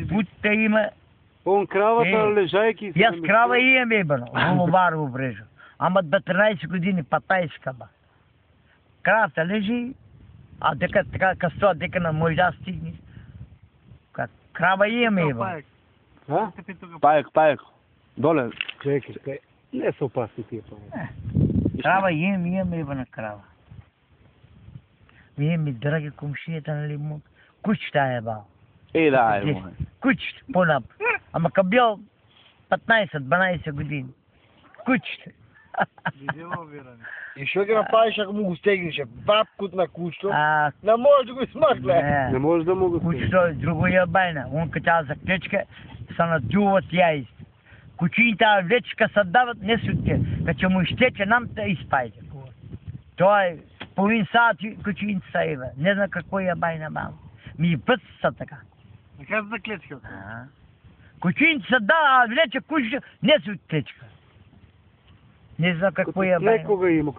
путта има. Он кравата лежайки... И аз крава имам, бано. Ломоварово брежо. Ама до 13 години патайска, ба. Кравата лежи, а дека така касто, дека на можда стигне. Крава имаме, ба. А? Паек. Доле. Чекай. Не са опасни тия паек. Крава имаме, ба на крава. Имаме драги комшията, нали му. Кучета е, ба. Да, е, Кучета, по-нап. Ама къв бил 15-12 години. Кучета. И що ги направиш, ако му го стегнеш? Бабкот на кучето, не може да го смъкне. Не може да му го стегнеш. Кучето е друго ябайна. Он качава за клечка, се надюват яйци. Кучините вечка се дават, не сутке. Каче му изтече, нам да изпайте. Това е половин саат кучините са ева. Не знам какво ябайна мама. Ми път са така. Не каза за клечка. Кучините се дава, а вече кучето не се оттечка. Не знам какво ябайна. Некога има.